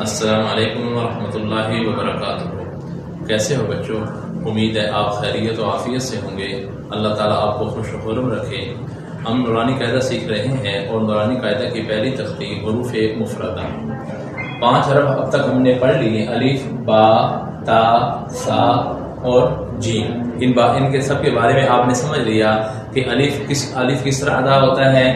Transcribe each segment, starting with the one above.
السلام علیکم ورحمۃ اللہ وبرکاتہ۔ کیسے ہو بچوں؟ امید ہے آپ خیریت و عافیت سے ہوں گے۔ اللہ تعالیٰ آپ کو خوش و خرم رکھے۔ ہم نورانی قاعدہ سیکھ رہے ہیں اور نورانی قاعدہ کی پہلی تختی حروف مفردہ 5 حرف اب تک ہم نے پڑھ لیے، الف، با، تا، سا اور جیم۔ ان کے سب کے بارے میں آپ نے سمجھ لیا کہ الف کس طرح ادا ہوتا ہے۔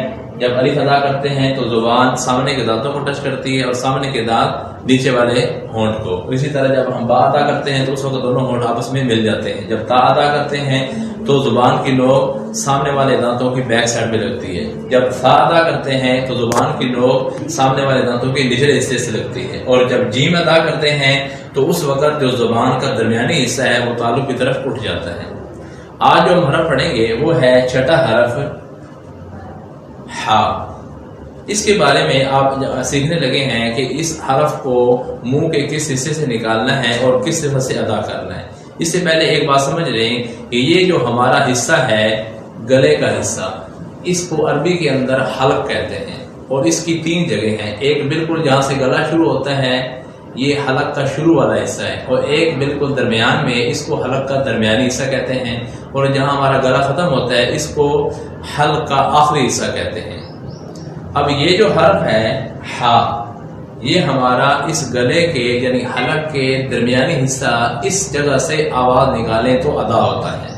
جب الف ادا کرتے ہیں تو زبان سامنے کے دانتوں کو ٹچ کرتی ہے اور سامنے کے دانت نیچے والے ہونٹ کو۔ اسی طرح جب ہم با ادا کرتے ہیں تو اس وقت دونوں ہونٹ آپس میں مل جاتے ہیں۔ جب تا ادا کرتے ہیں تو زبان کی نوک سامنے والے دانتوں کی بیک سائڈ میں لگتی ہے۔ جب سا ادا کرتے ہیں تو زبان کی نوک سامنے والے دانتوں کے نچلے حصے سے لگتی ہے، اور جب جیم ادا کرتے ہیں تو اس وقت جو زبان کا درمیانی حصہ ہے وہ تالو کی طرف اٹھ جاتا ہے۔ آج جو ہم حرف پڑھیں گے وہ ہے چھٹا حرف ہا۔ اس کے بارے میں آپ سیکھنے لگے ہیں کہ اس حرف کو منہ کے کس حصے سے نکالنا ہے اور کس صفت سے ادا کرنا ہے۔ اس سے پہلے ایک بات سمجھ لیں کہ یہ جو ہمارا حصہ ہے گلے کا حصہ، اس کو عربی کے اندر حلق کہتے ہیں، اور اس کی 3 جگہ ہیں۔ ایک بالکل جہاں سے گلا شروع ہوتا ہے، یہ حلق کا شروع والا حصہ ہے، اور ایک بالکل درمیان میں، اس کو حلق کا درمیانی حصہ کہتے ہیں، اور جہاں ہمارا گلا ختم ہوتا ہے اس کو حلق کا آخری حصہ کہتے ہیں۔ اب یہ جو حرف ہے ہا، یہ ہمارا اس گلے کے یعنی حلق کے درمیانی حصہ، اس جگہ سے آواز نکالیں تو ادا ہوتا ہے۔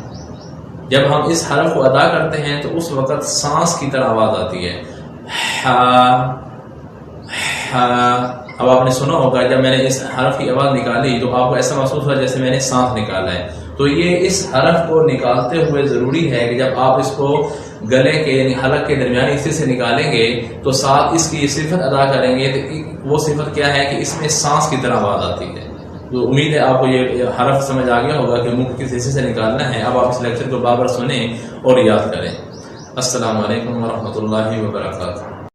جب ہم اس حرف کو ادا کرتے ہیں تو اس وقت سانس کی طرح آواز آتی ہے، ہا ہا۔ اب آپ نے سنا ہوگا جب میں نے اس حرف کی آواز نکالی تو آپ کو ایسا محسوس ہوا جیسے میں نے سانس نکالا ہے۔ تو یہ اس حرف کو نکالتے ہوئے ضروری ہے کہ جب آپ اس کو گلے کے یعنی حلق کے درمیانی حصے سے نکالیں گے تو ساتھ اس کی صفت ادا کریں گے، تو وہ صفت کیا ہے کہ اس میں سانس کی طرح آواز آتی ہے۔ تو امید ہے آپ کو یہ حرف سمجھ آ گیا ہوگا کہ منہ کس حصے سے نکالنا ہے۔ اب آپ اس لیکچر کو بار بار سنیں اور یاد کریں۔ السلام علیکم ورحمۃ اللہ وبرکاتہ۔